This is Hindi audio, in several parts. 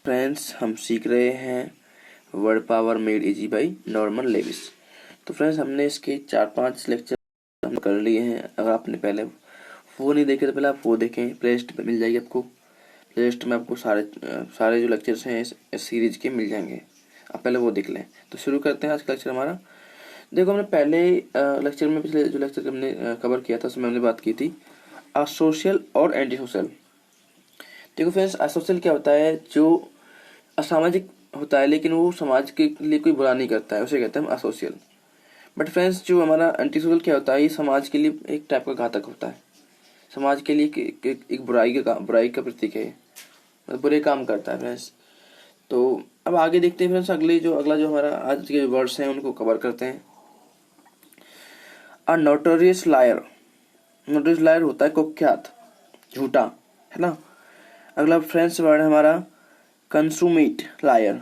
फ्रेंड्स हम सीख रहे हैं word power made easy by Norman Lewis. तो फ्रेंड्स हमने इसके 4-5 लेक्चर हम कर लिए हैं। अगर आपने पहले वो नहीं देखे तो पहले आप वो देखें, प्ले लिस्ट पर मिल जाएगी आपको। प्ले लिस्ट में आपको सारे जो लेक्चर्स हैं इस सीरीज के मिल जाएंगे, आप पहले वो देख लें। तो शुरू करते हैं आज का लेक्चर हमारा। देखो हमने पहले लेक्चर में, पिछले जो लेक्चर हमने कवर किया था उसमें हमने बात की थी असोशल और एंटी सोशल। देखो फ्रेंड्स, असोशल क्या होता है? जो असामाजिक होता है लेकिन वो समाज के लिए कोई बुरा नहीं करता है, उसे कहते हैं हम असोशियल। बट फ्रेंड्स जो हमारा एंटी सोशल क्या होता है, ये समाज के लिए एक टाइप का घातक होता है, समाज के लिए एक बुराई का प्रतीक है, मतलब बुरे काम करता है फ्रेंड्स। तो अब आगे देखते हैं फ्रेंड्स, अगला जो हमारा आज के वर्ड्स हैं उनको कवर करते हैं। अ नोटोरियस लायर, नोटोरियस लायर होता है कुख्यात, झूठा, है ना। अगला फ्रेंड्स वर्ड है हमारा कंसूमेट लायर।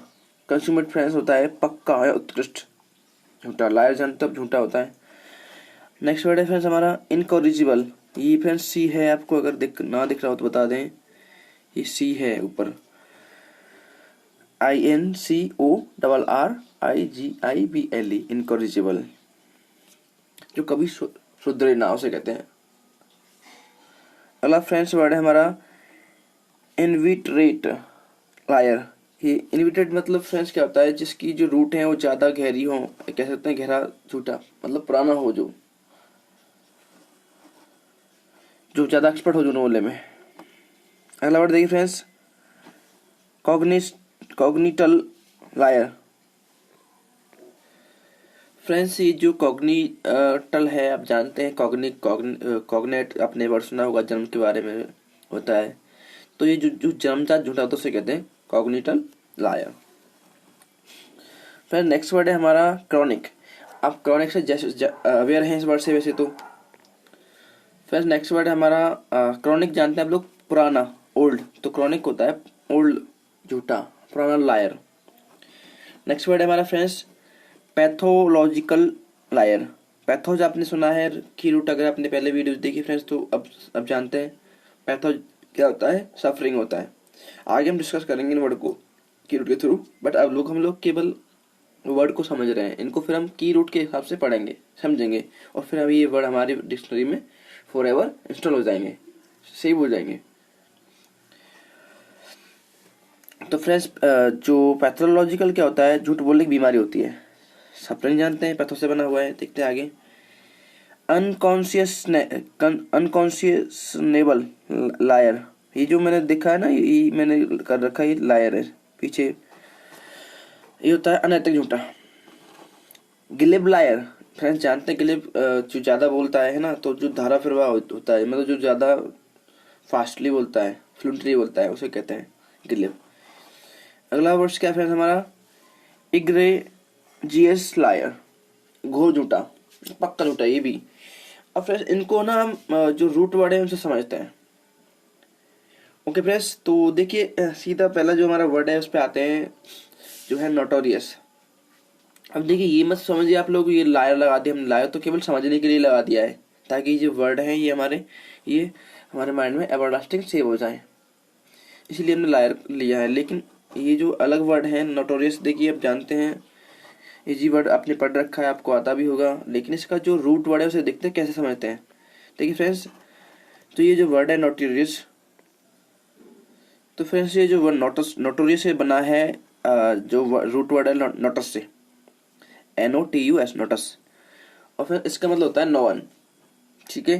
कंसूमेट फ्रेंड्स होता है पक्का या उत्कृष्ट, झूठा। लायर जानते हो झूठा होता है। नेक्स्ट वर्ड है फ्रेंड्स हमारा इनकॉरिजिबल। ये फ्रेंड्स सी है, आपको अगर ना दिख रहा हो तो बता दें, ये सी है ऊपर, INCORRIGIBLE, इनकॉरिजिबल, जो कभी सुधरे ना, उसे कहते हैं। अगला फ्रेंड्स वर्ड है हमारा इनविटरेट लायर। ये इनविटेड मतलब फ्रेंड्स क्या होता है, जिसकी जो रूट है वो ज्यादा गहरी हो, कह सकते हैं गहरा झूठा, मतलब पुराना हो, जो ज्यादा एक्सपर्ट हो जो बोलने में। अगला वर्ड देखिए फ्रेंड्स कॉग्निटल लायर। फ्रेंड्स ये जो कॉग्निटल है, आप जानते हैं कॉग्नेट आपने वर्ड सुना होगा, जन्म के बारे में होता है। तो ये जो जन्मजात झूठा होता है उसे कहते हैं कॉग्निटल लायर। फिर नेक्स्ट वर्ड है हमारा क्रॉनिक। आप क्रॉनिक से जैसे अवेयर हैं इस वर्ड से वैसे तो। फिर नेक्स्ट वर्ड है हमारा क्रॉनिक, जानते हैं आप लोग, पुराना, ओल्ड। तो क्रॉनिक होता है ओल्ड, झूठा, पुराना, लायर। नेक्स्ट वर्ड है हमारा फ्रेंड्स पैथोलॉजिकल लायर। पैथोज आपने सुना है की रूट, अगर आपने पहले वीडियो देखी फ्रेंड्स तो अब जानते हैं पैथो क्या होता है, सफरिंग होता है। आगे हम डिस्कस करेंगे इन वर्ड को की रूट के थ्रू, बट अब हम लोग केवल वर्ड को समझ रहे हैं, इनको फिर हम की रूट के हिसाब से पढ़ेंगे, समझेंगे, और फिर अभी ये वर्ड हमारी डिक्शनरी में फॉर एवर इंस्टॉल हो जाएंगे, सही बोल जाएंगे। तो फ्रेंड्स जो पैथोलॉजिकल क्या होता है, झूठ बोलने की बीमारी होती है, सफरिंग जानते हैं, पैथो से बना हुआ है। देखते हैं आगे अनकॉन्शियसनेबल लायर। ये जो मैंने देखा है ना, ये मैंने कर रखा है, ये लायर है पीछे, ये होता है अनैतिक झूठा। गिलिब लायर, फ्रेंड्स जानते हैं गिलिब जो ज्यादा बोलता है ना, तो जो धारा प्रवाह होता है, मतलब जो ज्यादा फास्टली बोलता है, फ्लुएंटली बोलता है, उसे कहते हैं गिलिब। अगला वर्ड क्या फ्रेंड्स हमारा इग्रेजियस लायर, घोर झूठा, पक्का झूठा ये भी। अब फ्रेंड्स इनको ना हम जो रूट वर्ड है उनसे समझते हैं। ओके फ्रेंड्स, तो देखिए सीधा पहला जो हमारा वर्ड है उस पर आते हैं, जो है नोटोरियस। अब देखिए ये मत समझिए आप लोग ये लायर लगा दिया, हमने लायर तो केवल समझने के लिए लगा दिया है, ताकि जो वर्ड है ये हमारे माइंड में एवरलास्टिंग सेव हो जाए, इसलिए हमने लायर लिया है। लेकिन ये जो अलग वर्ड है नोटोरियस, देखिए आप जानते हैं इजी वर्ड आपने पढ़ रखा है, आपको आता भी होगा, लेकिन इसका जो रूट वर्ड है उसे देखते हैं कैसे समझते हैं। देखिए फ्रेंड्स, तो ये जो वर्ड है नोटोरियस, तो फ्रेंड्स ये जो वर्ड नोटोरियस से बना है, जो रूट वर्ड है नोटस से, NOTUS, नोटस, और फिर इसका मतलब होता है नो वन, ठीक है।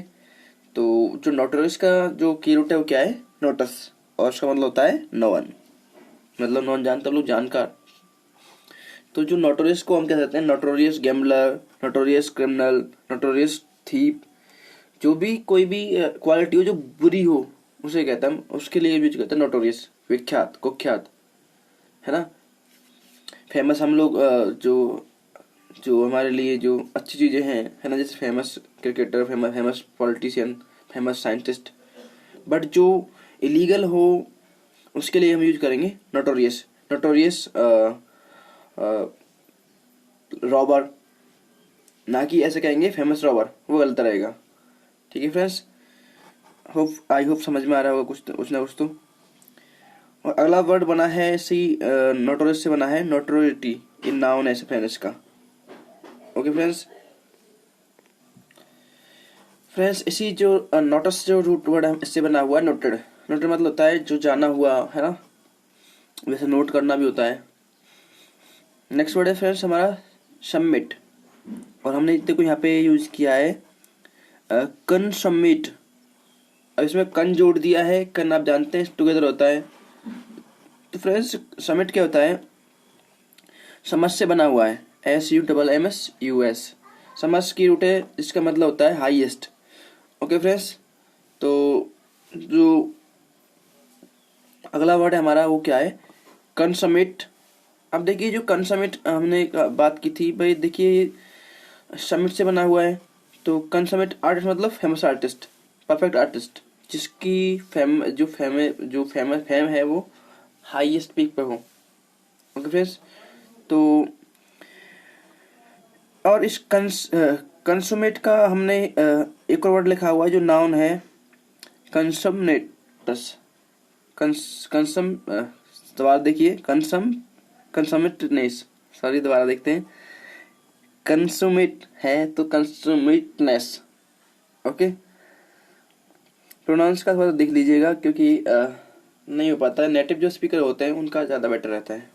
तो जो नोटोरियस का जो की रूट है वो क्या है, नोटस, और उसका मतलब होता है नो वन, मतलब नॉन जानते लोग, जानकार। तो जो नोटोरियस को हम कह सकते हैं notorious gambler, notorious criminal, notorious thief, जो भी कोई भी क्वालिटी हो जो बुरी हो उसे कहते हैं, उसके लिए भी कहते हैं नोटोरियस, विख्यात, कुख्यात, है ना। फेमस हम लोग जो जो हमारे लिए जो अच्छी चीजें हैं, है ना, जैसे famous cricketer, famous politician, famous scientist. But जो इलीगल हो उसके लिए हम यूज करेंगे नोटोरियस। नोटोरियस रॉबर, ना कि ऐसे कहेंगे फेमस रॉबर, वो गलत रहेगा, ठीक है फ्रेंड्स। आई होप समझ में आ रहा होगा कुछ ना कुछ तो। और अगला वर्ड बना है इसी नोटोरियस से बना है, नोटोरिटी इन नाउन है फ्रेंड्स का। ओके फ्रेंड्स इसी जो नोटस जो रूट वर्ड है इससे बना हुआ है नोटेड। नोटेड मतलब होता है जो जाना हुआ है ना, वैसे नोट करना भी होता है। नेक्स्ट वर्ड है फ्रेंड्स हमारा सबमिट, और हमने देखो यहाँ पे यूज किया है कंसमिट। अब इसमें कन जोड़ दिया है, कन आप जानते हैं टुगेदर होता है। तो फ्रेंड्स सबमिट क्या होता है, समझ से बना हुआ है, SUMMS। समझ की रूट है, इसका मतलब होता है हाईएस्ट। ओके फ्रेंड्स, तो जो अगला वर्ड है हमारा वो क्या है, कंसमिट। अब देखिए जो कंसमिट हमने बात की थी भाई, देखिए समिट से बना हुआ है, तो कंसमिट आर्टिस्ट मतलब फेमस आर्टिस्ट, परफेक्ट आर्टिस्ट, जिसकी फेम है वो हाईएस्ट पीक पे हो। ओके फ्रेंड्स, तो और इस कंसुमेट का हमने एक और वर्ड लिखा हुआ है जो नाउन है कंसमनेटस। कंसम दोबारा देखिए, कंसमिटनेस, सॉरी दोबारा देखते हैं, कंसुमेट है तो कंसुमेटनेस। ओके, प्रोनाउंस का थोड़ा देख लीजिएगा क्योंकि नहीं हो पाता है, नेटिव जो स्पीकर होते हैं उनका ज़्यादा बेटर रहता है।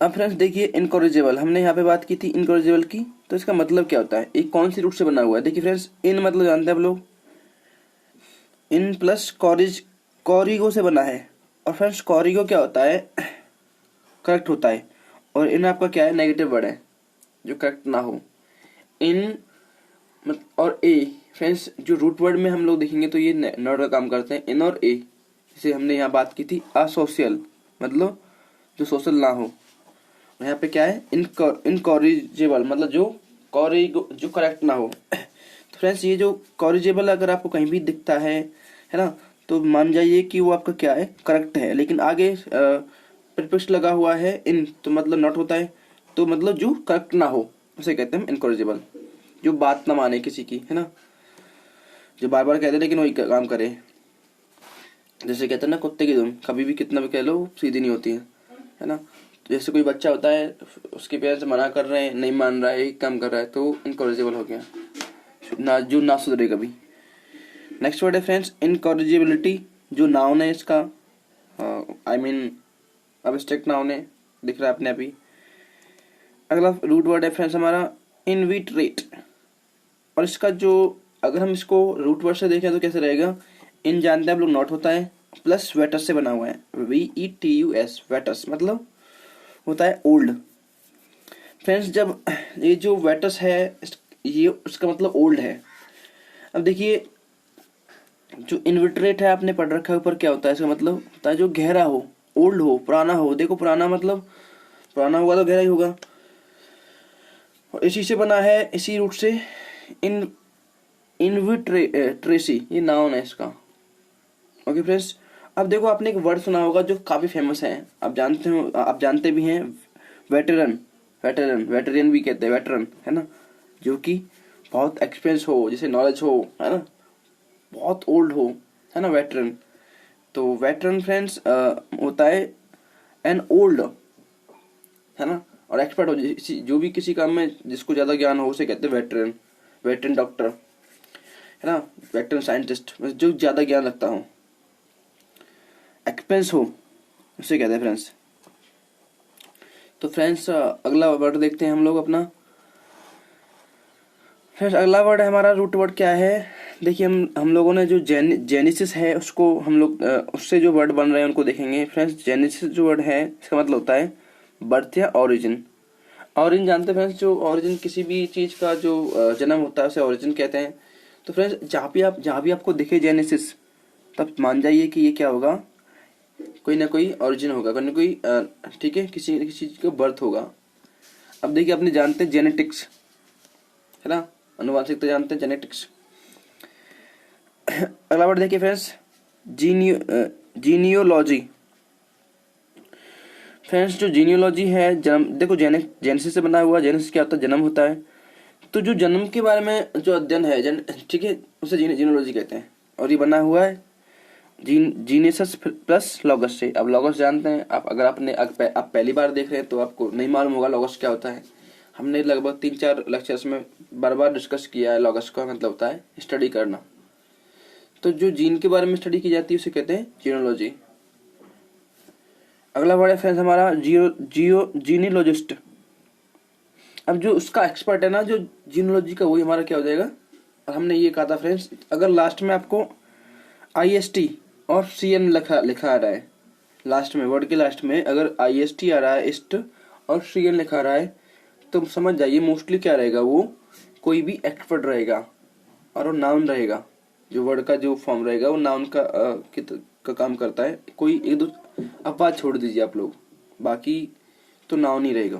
अब फ्रेंड्स देखिए इनकॉरिजेबल, हमने यहाँ पे बात की थी इनकॉरिजेबल की, तो इसका मतलब क्या होता है, एक कौन सी रूट से बना हुआ है। देखिए फ्रेंड्स इन मतलब जानते हैं आप लोग, इन प्लस कॉरिगो से बना है, और फ्रेंड्स कॉरिगो क्या होता है, करेक्ट होता है, और इन आपका क्या है, नेगेटिव वर्ड है जो करेक्ट ना हो। इन और ए फ्रेंड्स जो रूट वर्ड में हम लोग देखेंगे तो ये नॉट का काम करते हैं, इन और ए, जैसे हमने यहाँ बात की थी असोशियल, मतलब जो सोशल ना हो। यहाँ पे क्या है, इनकॉरिजेबल मतलब जो करेक्ट ना हो। तो फ्रेंड्स ये जो कॉरिजेबल अगर आपको कहीं भी दिखता है ना, तो मान जाइए कि वो आपका क्या है, करेक्ट है, लेकिन आगे प्रीफिक्स लगा हुआ है इन, तो मतलब नॉट होता है, तो मतलब जो करेक्ट ना हो उसे कहते हैं इनकॉरिजेबल, जो बात ना माने किसी की, है ना, जो बार बार कहते लेकिन वही काम करे। जैसे कहते हैं ना कुत्ते की धुन, कभी भी कितना भी कह लो सीधी नहीं होती है ना। जैसे कोई बच्चा होता है, उसके पेरेंट्स मना कर रहे हैं, नहीं मान रहा है, एक काम कर रहा है, तो इनकॉरिजेबल हो गया, जो ना सुधरे कभी। नेक्स्ट वर्ड है फ्रेंड्स इनकॉरिजिबिलिटी, जो नाउन है इसका, आई मीन अब्स्ट्रैक्ट नाउन है, दिख रहा है अपने अभी। अगला रूट वर्ड है फ्रेंड्स हमारा इनविटरेट, और इसका जो अगर हम इसको रूट वर्ड से देखें तो कैसे रहेगा, इन जानते हैं आप लोग नॉट होता है, प्लस वेटस से बना हुआ है, VETUS, वेटस मतलब होता है ओल्ड। फ्रेंड्स जब ये जो वेटस है ये उसका मतलब ओल्ड है। अब देखिए जो इनविटरेट है आपने पढ़ रखा है ऊपर, क्या होता है, इसका मतलब होता है जो गहरा हो, ओल्ड हो, पुराना हो। देखो पुराना मतलब पुराना होगा तो गहरा ही होगा, और इसी से बना है, इसी रूट से इनविट्रेसी, ये नाउन है इसका। ओके फ्रेंड्स, अब देखो आपने एक वर्ड सुना होगा जो काफी फेमस है, आप जानते भी हैं, वेटरन भी कहते हैं, वेटरन है ना, जो कि बहुत एक्सपीरियंस हो, जैसे नॉलेज हो, है ना, बहुत ओल्ड हो, है ना, वेटरन। तो वेटरन फ्रेंड्स होता है एन ओल्ड, है ना, और एक्सपर्ट हो, जो भी किसी काम में जिसको ज्यादा ज्ञान हो उसे कहते हैं वेटरन डॉक्टर, है ना, वेटरन साइंटिस्ट, जो ज्यादा ज्ञान रखता हो, एक्सपीरियंस हो, उसे कहते हैं फ्रेंड्स। तो फ्रेंड्स अगला वर्ड देखते हैं हम लोग अपना। फ्रेंड्स अगला वर्ड है हमारा, रूट वर्ड क्या है, देखिए हम लोगों ने जो जेनेसिस है उसको हम लोग उससे जो वर्ड बन रहे हैं उनको देखेंगे। फ्रेंड्स जेनेसिस जो वर्ड है इसका मतलब होता है बर्थ या ओरिजिन। ओरिजिन जानते हैं फ्रेंड्स, जो ओरिजिन किसी भी चीज का जो जन्म होता है उसे ओरिजिन कहते हैं। तो फ्रेंड्स जहाँ भी आपको दिखे जेनेसिस, तब मान जाइए कि ये क्या होगा, कोई ना कोई ओरिजिन होगा, कोई ना कोई ठीक है, किसी चीज का बर्थ होगा। अब देखिए अपने जानते हैं जेनेटिक्स, है ना, अनुवांशिकता जानते हैं, जेनेटिक्स। अगला वर्ड देखिए फ्रेंड्स जीनियोलॉजी। फ्रेंड्स जो जीनियोलॉजी है, जन्म, देखो जेनेसिस से बना हुआ, जेनेसिस क्या होता है, जन्म होता है, तो जो जन्म के बारे में जो अध्ययन है ठीक है, उसे जीनियोलॉजी कहते हैं, और ये बना हुआ है जीनेसस प्लस लॉगस से। अब लॉगस जानते हैं आप, अगर आप पहली बार देख रहे हैं तो आपको नहीं मालूम होगा लॉगस क्या होता है। हमने लगभग 3-4 लेक्चर्स में बार बार डिस्कस किया है। लॉगस का मतलब होता है स्टडी करना। तो जो जीन के बारे में स्टडी की जाती है उसे कहते हैं जीनोलॉजी। अगला वर्ड है फ्रेंड्स हमारा जीनियोलॉजिस्ट। अब जो उसका एक्सपर्ट है ना जो जीनोलॉजी का, वही हमारा क्या हो जाएगा। और हमने ये कहा था फ्रेंड्स, अगर लास्ट में आपको IST और CN लिखा आ रहा है, लास्ट में वर्ड के लास्ट में अगर IST आ रहा है, इस्ट और CN लिखा आ रहा है, तो समझ जाइए मोस्टली क्या रहेगा, वो कोई भी एक्सपर्ट रहेगा और वो नाउन रहेगा। जो वर्ड का जो फॉर्म रहेगा वो नाउन का काम करता है। कोई एक दो अपवाद छोड़ दीजिए आप लोग, बाकी तो नाउन ही रहेगा।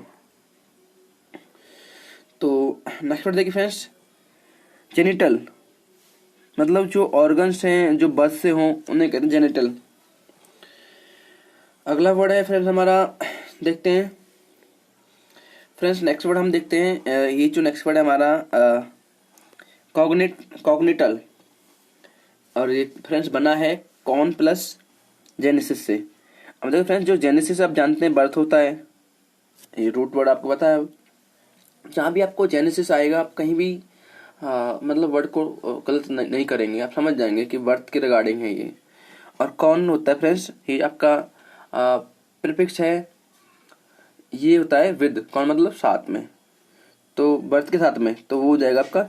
तो नेक्स्ट वर्ड देखिए फ्रेंड्स, जेनिटल। मतलब जो ऑर्गन्स हैं जो बर्थ से हों उन्हें कहते हैं जेनिटल। अगला वर्ड है फ्रेंड्स हमारा, देखते हैं फ्रेंड्स नेक्स्ट वर्ड हम देखते हैं। ये जो नेक्स्ट वर्ड है हमारा कॉग्निटल, और ये फ्रेंड्स बना है कॉन प्लस जेनेसिस से। अब देखो फ्रेंड्स, जो जेनेसिस आप जानते हैं बर्थ होता है, ये रूट वर्ड आपको पता है। जहाँ भी आपको जेनेसिस आएगा आप कहीं भी मतलब वर्ड को गलत नहीं करेंगे, आप समझ जाएंगे कि बर्थ के रिगार्डिंग है ये। और कौन होता है फ्रेंड्स, ये आपका प्रीफिक्स है, ये होता है विद, कौन मतलब साथ में, तो बर्थ के साथ में, तो वो हो जाएगा आपका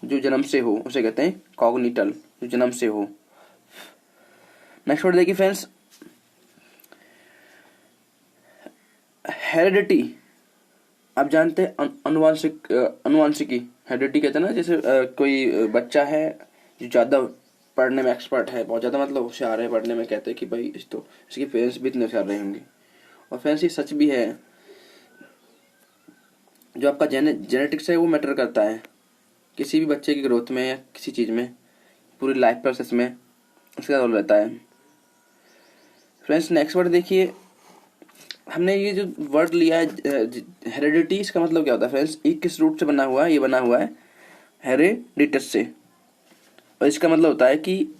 जो जन्म से हो उसे कहते हैं कॉग्निटल, जो जन्म से हो। नेक्स्ट वर्ड देखिए फ्रेंड्स, हेरिडिटी। आप जानते हैं अनुवांशिकी, हेरिडिटी कहते हैं ना, जैसे कोई बच्चा है जो ज्यादा पढ़ने में एक्सपर्ट है, बहुत ज्यादा मतलब होशियार है पढ़ने में, कहते हैं कि भाई इसके पेरेंट्स भी इतने होशियार रहे होंगे। और फ्रेंड्स ये सच भी है, जो आपका जेनेटिक्स है वो मैटर करता है किसी भी बच्चे की ग्रोथ में या किसी चीज में, पूरी लाइफ प्रोसेस में इसका रोल रहता है। फ्रेंड्स नेक्स्ट वर्ड देखिए, हमने ये जो वर्ड लिया है हेरिडिटी, इसका मतलब क्या होता है फ्रेंड्स, ये किस रूट से बना हुआ है, ये बना हुआ है हेरिडिटस से, और इसका मतलब होता है कि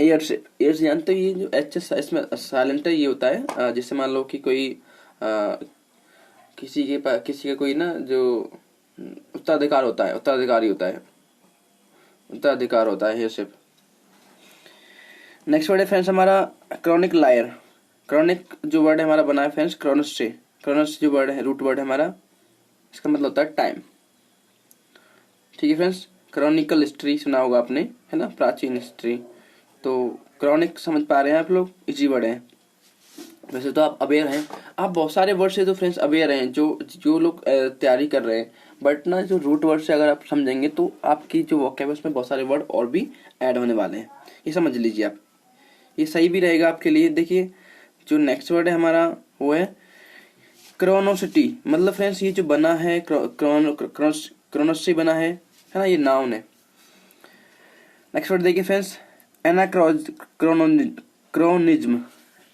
एयर से। एयर से जानते हो, ये जो एच इसमें साइलेंट है, ये होता है जिससे मान लो कि कोई किसी का कोई ना जो उत्तराधिकार होता है, उत्तराधिकार होता है हेयरशिप। नेक्स्ट वर्ड है फ्रेंड्स हमारा क्रॉनिक लायर। क्रॉनिक जो वर्ड है हमारा बना है फ्रेंड्स क्रॉनस से। क्रॉनस जो वर्ड है रूट वर्ड है हमारा, इसका मतलब होता है टाइम। ठीक है फ्रेंड्स, क्रॉनिकल हिस्ट्री सुना होगा आपने, है ना, प्राचीन हिस्ट्री। तो क्रॉनिक समझ पा रहे हैं आप लोग, इजी वर्ड है। वैसे तो आप अवेयर हैं, आप बहुत सारे वर्ड से तो फ्रेंड्स अवेयर हैं, जो लोग तैयारी कर रहे हैं, बट ना जो रूट वर्ड से अगर आप समझेंगे तो आपकी जो वोकैबुलरी में बहुत सारे वर्ड और भी ऐड होने वाले हैं, ये समझ लीजिए आप, ये सही भी रहेगा आपके लिए। देखिए जो नेक्स्ट वर्ड है हमारा वो है क्रोनोसिटी। मतलब फ्रेंड्स ये जो बना है क्रोनस से बना है ना, ये नाउन है। नेक्स्ट वर्ड देखिए फ्रेंड्स एनाक्रोनिज्म।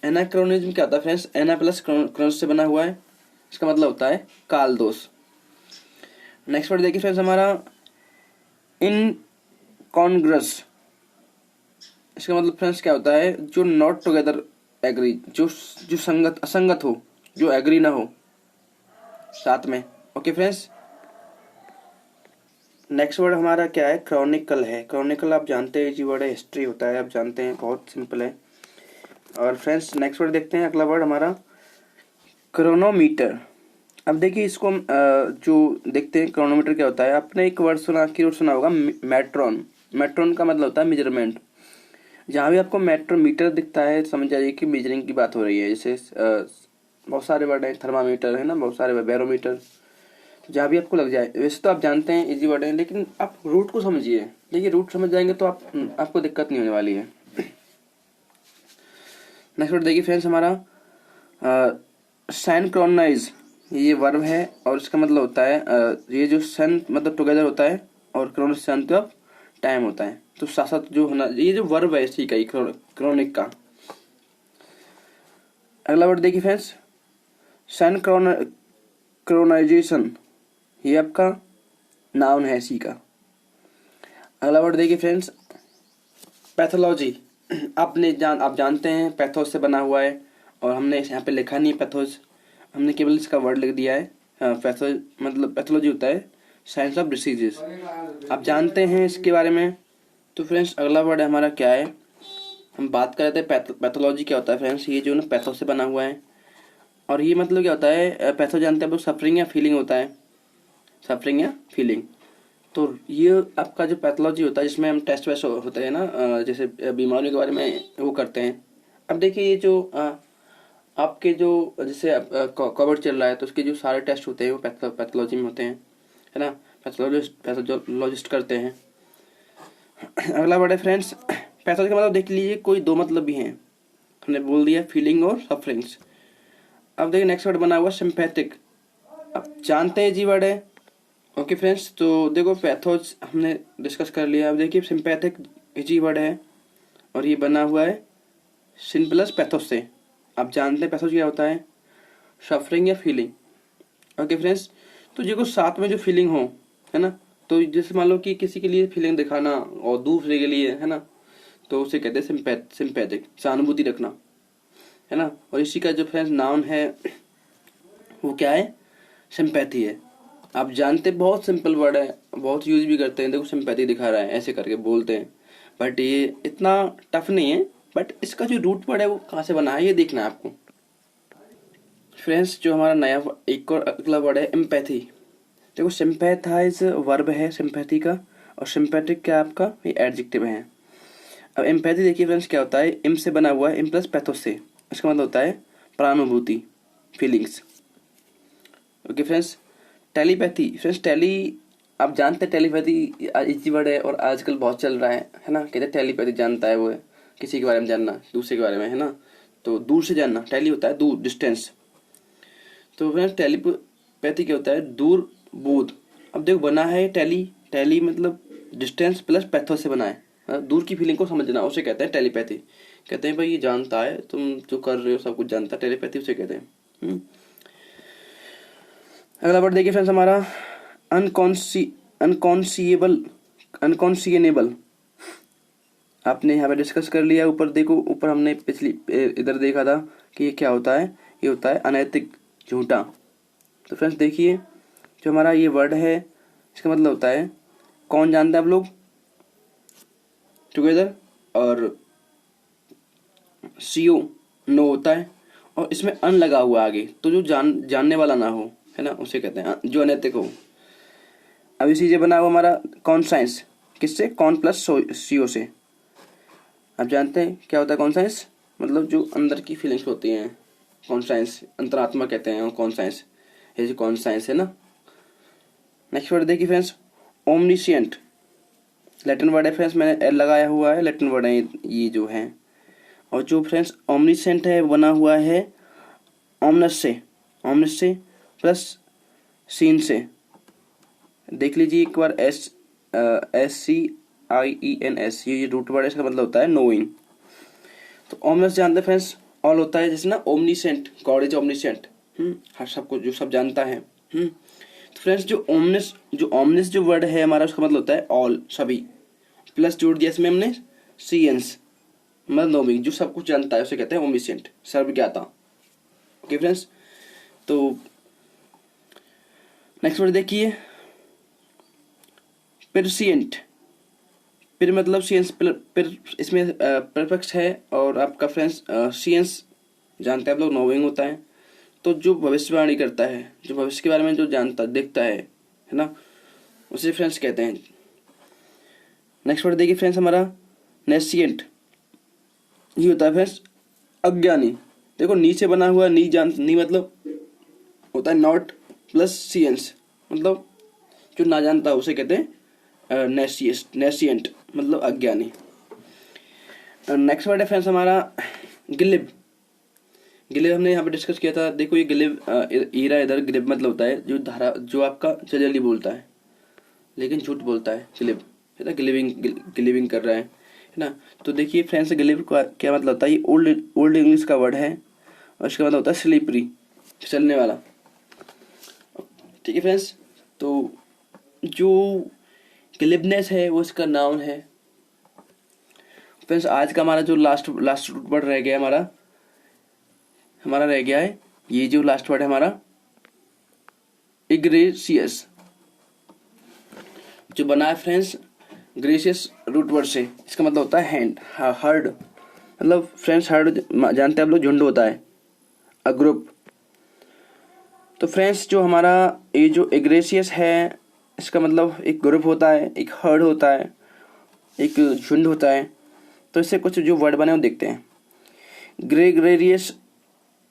एनाक्रोनिज्म क्या होता है फ्रेंड्स, एना प्लस क्रोनस से बना हुआ है, इसका मतलब होता है काल दोष। नेक्स्ट वर्ड देखिए फ्रेंड्स हमारा इनकॉन्ग्रस। इसका मतलब फ्रेंड्स क्या होता है, जो नॉट टुगेदर एग्री, जो असंगत हो, जो एग्री ना हो साथ में। ओके फ्रेंड्स, नेक्स्ट वर्ड हमारा क्या है, क्रॉनिकल है। क्रॉनिकल आप जानते हैं जी वर्ड है, हिस्ट्री होता है, आप जानते हैं, बहुत सिंपल है। और फ्रेंड्स नेक्स्ट वर्ड देखते हैं, अगला वर्ड हमारा क्रोनोमीटर। अब देखिए इसको जो देखते हैं क्रोनोमीटर क्या होता है, आपने एक वर्ड सुना होगा मेट्रॉन। मेट्रॉन का मतलब होता है मेजरमेंट। जहाँ भी आपको मेट्रोमीटर दिखता है समझ जाइए कि मेजरिंग की बात हो रही है। जैसे बहुत सारे वर्ड हैं, थर्मामीटर है ना, बहुत सारे बैरोमीटर, जहाँ भी आपको लग जाए। वैसे तो आप जानते हैं इजी वर्ड है, लेकिन आप रूट को समझिए। देखिए रूट समझ जाएंगे तो आपको दिक्कत नहीं होने वाली है। नेक्स्ट वर्ड देखिए फ्रेंड्स हमारा सिंक्रोनाइज। ये वर्ब है और इसका मतलब होता है ये जो सन मतलब टुगेदर होता है, और क्रोनस जानते हो आप टाइम होता है, तो साथ साथ जो होना, ये जो वर्ब है इसी का ही क्रॉनिक का। अगला वर्ड देखिए फ्रेंड्स सिंक्रोनाइजेशन, ये आपका नाउन है इसी का। अगला वर्ड देखिए फ्रेंड्स पैथोलॉजी। आप जानते हैं पैथोस से बना हुआ है, और हमने यहाँ पे लिखा नहीं है पैथोस, हमने केवल इसका वर्ड लिख दिया है। पैथोलॉजी मतलब पैथोलॉजी होता है साइंस ऑफ डिसीजेस, आप जानते हैं इसके बारे में। तो फ्रेंड्स अगला वर्ड हमारा क्या है, हम बात कर रहे थे पैथोलॉजी क्या होता है फ्रेंड्स, ये जो ना पैथो से बना हुआ है, और ये मतलब क्या होता है, पैथो जानते हैं आप लोग, सफरिंग या फीलिंग होता है, सफरिंग या फीलिंग। तो ये आपका जो पैथोलॉजी होता है जिसमें हम टेस्ट वेस्ट होते हैं ना, जैसे बीमारियों के बारे में वो करते हैं। अब देखिए ये जो आपके जो जैसे कोविड चल रहा है तो उसके जो सारे टेस्ट होते हैं वो पैथोलॉजी में होते हैं, है ना, पैथोलॉजिस्ट करते हैं। अगला वर्ड है फ्रेंड्स पैथोलॉजी का मतलब देख लीजिए, कोई दो मतलब भी हैं, हमने बोल दिया फीलिंग और सफरिंग्स। अब देखिए नेक्स्ट वर्ड बना हुआ सिंपैथिक, अब जानते हैं जी वर्ड है। ओके फ्रेंड्स, तो देखो पैथोज हमने डिस्कस कर लिया। अब देखिए सिंपैथिक जी वर्ड है और ये बना हुआ है सिन प्लस पैथोस से। आप जानते हैं पैथोज क्या होता है, सफरिंग या फीलिंग। ओके फ्रेंड्स, तो जो कुछ साथ में जो फीलिंग हो, है ना, तो जैसे मान लो कि किसी के लिए फीलिंग दिखाना और दूसरे के लिए, है ना, तो उसे कहते हैं सिंपैथिक, सहानुभूति रखना, है ना। और इसी का जो फ्रेंड्स नाउन है वो क्या है, सिंपैथी है। आप जानते बहुत सिंपल वर्ड है, बहुत यूज भी करते हैं, देखो सिंपैथी दिखा रहा है ऐसे करके बोलते हैं, बट ये इतना टफ नहीं है। बट इसका जो रूट वर्ड है वो कहाँ से बना है ये देखना है आपको। फ्रेंड्स जो हमारा नया एक और अगला वर्ड है एम्पैथी। देखो सिंपैथाइज वर्ब है सिंपैथी का, और सिंपैथिक क्या आपका ये एडजेक्टिव है। अब एम्पैथी देखिए फ्रेंड्स क्या होता है, इम से बना हुआ है, इम प्लस पैथोस से, इसका मतलब होता है प्रानुभूति, feelings. Okay friends, telepathy friends, आप जानते हैं टेलीपैथी इजी वर्ड है और आजकल बहुत चल रहा है ना, कहते हैं टेलीपैथी जानता है वो है किसी के बारे में जानना, दूसरे के बारे में, है ना, तो दूर से जानना, टेली होता है दूर, डिस्टेंस। तो फ्रेंड्स टेलीपैथी क्या होता है, दूर बोध। अब देखो बना है टेली मतलब डिस्टेंस प्लस पैथो से बना है, दूर की फीलिंग को समझना, उसे कहते हैं टेलीपैथी। कहते हैं भाई ये जानता है, तुम जो कर रहे हो सब कुछ जानता है, टेलीपैथी उसे कहते हैं। अगला वर्ड देखिए फ्रेंड्स हमारा अनकॉन्सिएबल, अनकॉन्सिएनेबल। आपने यहाँ पे डिस्कस कर लिया। ऊपर देखो, ऊपर हमने पिछली इधर देखा था कि ये क्या होता है, ये होता है अनैतिक, झूठा। तो फ्रेंड्स देखिए जो हमारा ये वर्ड है इसका मतलब होता है, कौन जानता है आप लोग, टुगेदर, और सीओ नो होता है, और इसमें अन लगा हुआ आगे, तो जो जानने वाला ना हो, है ना, उसे कहते हैं जो अनैतिक हो। अब इसी से बना हुआ हमारा कॉन्साइंस, किससे, कॉन प्लस सीओ से। आप जानते हैं क्या होता है कॉन्साइंस, मतलब जो अंदर की फीलिंग्स होती हैं, कॉन्साइंस अंतरात्मा कहते हैं, और कॉन्साइंस, ये जो कॉन्साइंस है ना। नेक्स्ट वर्ड देखिए फ्रेंड्स ओमनिशिएंट, लैटिन वर्ड है फ्रेंड्स, मैंने एल लगाया हुआ है, लैटिन वर्ड है ये जो है। और जो फ्रेंड्स ओमनिसेंट है बना हुआ है ओमनस से प्लस सीन से। देख लीजिए एक बार, SCIENS, ये रूट वर्ड है, इसका मतलब होता है नोइंग। तो ओमनस जानते हैं फ्रेंड्स, ऑल होता है जैसे ना, ओमनीसेंट, गॉड इज ओमनीसेंट, हर सबको जो सब जानता है। तो फ्रेंड्स जो ओमनिस जो वर्ड है हमारा, उसका मतलब होता है ऑल, सभी, प्लस जोड़ दिया इसमें हमने सीएंस, मतलब नोइंग, जो सब कुछ जानता है उसे कहते हैं ओमनीसेंट, सर्वज्ञाता। ओके फ्रेंड्स, तो नेक्स्ट वर्ड देखिए पेरसिएंट। पिर मतलब सीएंस, पिर इसमें परफेक्ट है, और आपका फ्रेंड्स सीएंस जानते हैं आप लोग, नोइंग होता है। तो जो भविष्यवाणी करता है, जो भविष्य के बारे में जो जानता देखता है ना, उसे फ्रेंड्स कहते हैं। नेक्स्ट वर्ड देखिए फ्रेंड्स हमारा नेसिएंट, ये होता है फ्रेंड्स अज्ञानी। देखो नीचे बना हुआ नी मतलब होता है नॉट प्लस सीएंस, मतलब जो ना जानता है उसे कहते हैं नेसिएंट, मतलब अज्ञानी। नेक्स्ट वर्ड है फ्रेंड्स हमारा गिलिब। हमने यहाँ पे डिस्कस किया था। देखो ये गिलिब ईरा, इधर गिलिब मतलब होता है जो धारा, जो आपका जल्दी बोलता है लेकिन झूठ बोलता है, गिलिब, है ना, गिलिविंग कर रहा है ना। तो देखिए फ्रेंड्स गिलिब का क्या मतलब होता है, ये ओल्ड इंग्लिश का वर्ड है, और इसका मतलब होता है स्लीपरी, चलने वाला। ठीक है फ्रेंड्स, तो जो गिलिबनेस है वो इसका नाउन है। फ्रेंड्स आज का हमारा जो लास्ट रूट वर्ड रह गया हमारा रह गया है, ये जो लास्ट वर्ड है हमारा इग्रेशियस, जो बना है फ्रेंड्स ग्रेशियस रूट वर्ड से। इसका मतलब होता है हैंड, हर्ड, मतलब फ्रेंड्स हर्ड जानते हैं आप लोग, झुंड होता है, अ ग्रुप। तो फ्रेंड्स जो हमारा ये जो एग्रेशियस है, इसका मतलब एक ग्रुप होता है, एक हर्ड होता है, एक झुंड होता है। तो इससे कुछ जो वर्ड बने वो देखते हैं। ग्रेगरियस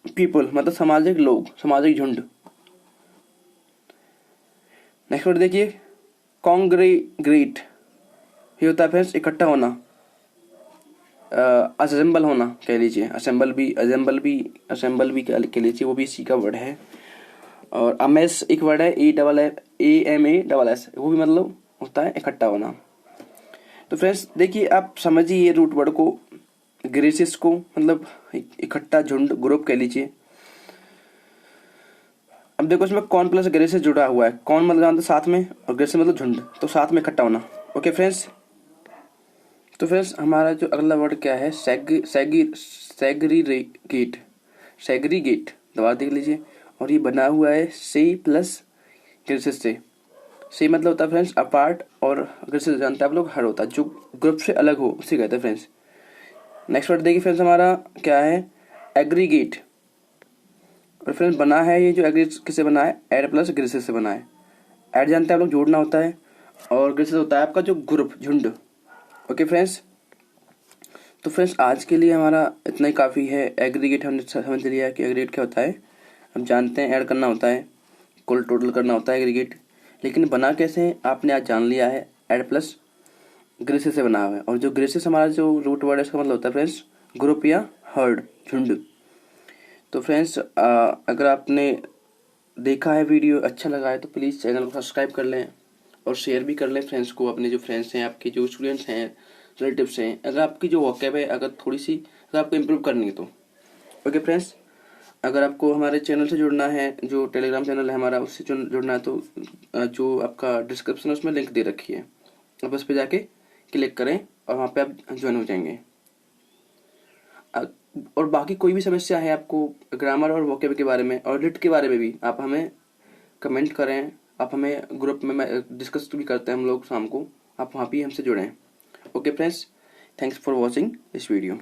पीपल मतलब सामाजिक लोग, सामाजिक झुंड। नेक्स्ट वर्ड देखिए कॉन्ग्रेगेट, ये होता है फ्रेंड्स इकट्ठा होना, असेंबल होना कह लीजिए, असेंबल भी कह लीजिए, वो भी इसी का वर्ड है। और अमेस एक वर्ड है, AMASS, वो भी मतलब होता है इकट्ठा होना। तो फ्रेंड्स देखिए आप समझिए ये रूट वर्ड को, ग्रेसिस को मतलब इकट्ठा झुंड, ग्रुप कह लीजिए। अब देखो इसमें कॉन प्लस ग्रेसिस जुड़ा हुआ है। कॉन मतलब जानते साथ में, और ग्रेसिस मतलब झुंड, तो साथ में इकट्ठा होना। ओके फ्रेंड्स, तो फ्रेंड्स हमारा जो अगला वर्ड क्या है, सेग्रीगेट, दबा देख लीजिए। और ये बना हुआ है सी प्लस ग्रेसिस से। सी मतलब होता है फ्रेंड्स अपार्ट, और ग्रेसिस जानते हैं आप लोग हर होता है, जो ग्रुप से अलग हो उसे कहते हैं फ्रेंड्स। नेक्स्ट वर्ड देखिए फ्रेंड्स हमारा क्या है, एग्रीगेट। और फ्रेंड्स बना है ये जो एग्री किससे बना है, एड प्लस ग्रेसिस से बना है। एड जानते हैं आप लोग जोड़ना होता है, और ग्रेसिस होता है आपका जो ग्रुप, झुंड। ओके फ्रेंड्स, तो फ्रेंड्स आज के लिए हमारा इतना ही काफ़ी है। एग्रीगेट हमने समझ लिया कि एग्रीगेट क्या होता है, हम जानते हैं ऐड करना होता है, कुल टोटल करना होता है एग्रीगेट। लेकिन बना कैसे आपने आज जान लिया है, ऐड प्लस ग्रेसिस से बना हुआ है। और जो ग्रेसिस हमारा जो रूट वर्ड है इसका मतलब होता है फ्रेंड्स ग्रुप या हर्ड, झुंड। तो फ्रेंड्स अगर आपने देखा है वीडियो अच्छा लगा है तो प्लीज़ चैनल को सब्सक्राइब कर लें और शेयर भी कर लें फ्रेंड्स को, अपने जो फ्रेंड्स हैं, आपके जो स्टूडेंट्स हैं, रिलेटिव्स हैं। अगर आपकी जो वॉकैब है अगर थोड़ी सी अगर आपको इम्प्रूव करनी है तो। ओके फ्रेंड्स, अगर आपको हमारे चैनल से जुड़ना है, जो टेलीग्राम चैनल है हमारा, उससे जुड़ना है तो जो आपका डिस्क्रिप्शन है उसमें लिंक दे रखी है, आप उस पर जाके क्लिक करें और वहाँ पे आप ज्वाइन हो जाएंगे। और बाकी कोई भी समस्या है आपको ग्रामर और वोकेब के बारे में और लिट के बारे में भी, आप हमें कमेंट करें। आप हमें ग्रुप में डिस्कस भी करते हैं हम लोग शाम को, आप वहाँ भी हमसे जुड़ें। Okay friends, thanks for watching this video.